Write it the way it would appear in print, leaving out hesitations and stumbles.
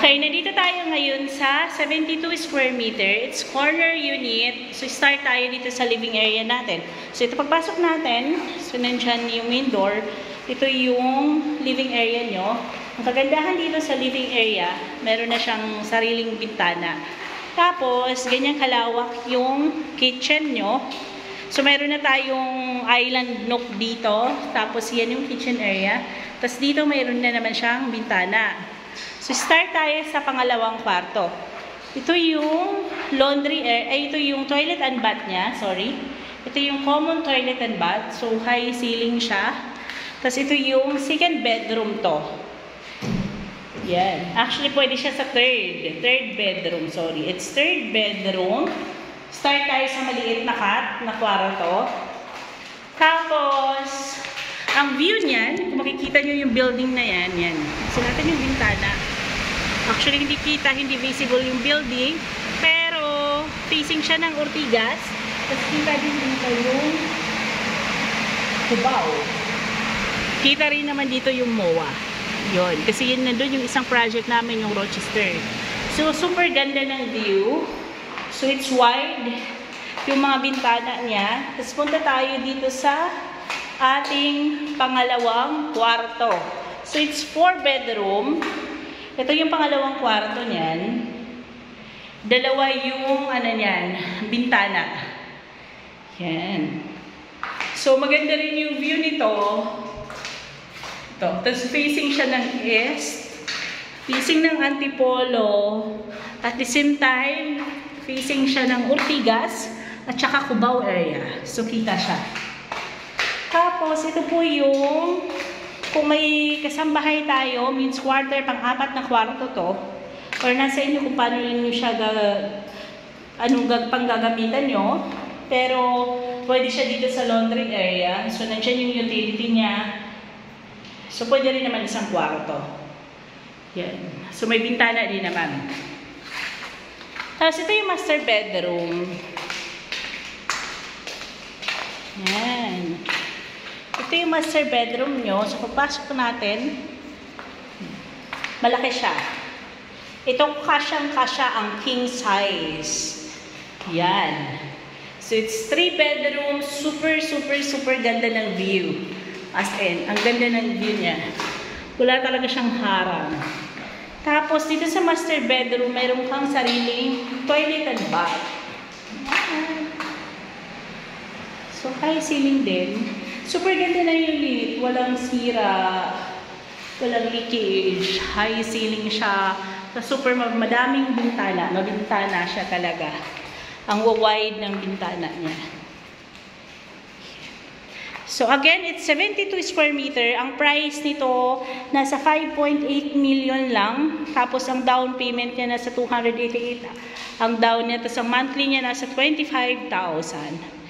Okay, nandito tayo ngayon sa 72 square meter. It's corner unit. So, start tayo dito sa living area natin. So, ito pagpasok natin. So, nandyan yung main door. Ito yung living area nyo. Ang kagandahan dito sa living area, meron na siyang sariling bintana. Tapos, ganyan kalawak yung kitchen nyo. So, meron na tayong island nook dito. Tapos, yan yung kitchen area. Tapos, dito meron na naman siyang bintana. So, start tayo sa pangalawang kwarto. Ito yung laundry area, ito yung toilet and bath niya, sorry. Ito yung common toilet and bath. So, high ceiling siya. Tapos, ito yung second bedroom to. Yan. Actually, pwede siya sa third bedroom, sorry. It's third bedroom. Start tayo sa maliit na kwarto. Tapos, ang view niyan, kung makikita nyo yung building na yan, yan. So, natin yung bintana. Actually, hindi kita, hindi visible yung building, pero facing siya ng Ortigas. Tapos kita din dito yung Cubao. Kita rin naman dito yung MOA. Yun, kasi yun nandun yung isang project namin, yung Rochester. So, super ganda ng view. So, it's wide. Yung mga bintana niya. Tapos punta tayo dito sa ating pangalawang kwarto. So, it's 4 bedroom. Ito yung pangalawang kwarto niyan. Dalawa yung niyan, bintana. Yan. So, maganda rin yung view nito. Ito. Tapos, facing siya ng east. Facing ng Antipolo. At the same time, facing siya ng Ortigas. At saka Cubao area. So, kita siya. Tapos, ito po yung kung may kasambahay tayo, means quarter, pang-apat na kwarto to, or nasa inyo kung paano nyo siya panggagamitan nyo, pero pwede siya dito sa laundry area. So, nandiyan yung utility niya. So, pwede rin naman isang kwarto. Yan. So, may bintana din naman. Tapos, ito yung master bedroom. Yan. Ito yung master bedroom nyo. So, pagpasok natin, malaki siya. Itong kasyang-kasya ang king size. Yan. So, it's 3 bedroom. Super ganda ng view. As in, ang ganda ng view niya. Wala talaga siyang harang. Tapos, dito sa master bedroom, mayroon kang sariling toilet and bath. So, high ceiling din. Super ganda na yung limit. Walang sira. Walang leakage. High ceiling siya. Super madaming bintana. Mabintana siya talaga. Ang wide ng bintana niya. So again, it's 72 square meter. Ang price nito, nasa 5.8 million lang. Tapos ang down payment niya nasa 288. Ang down niya, tapos ang monthly niya nasa 25,000.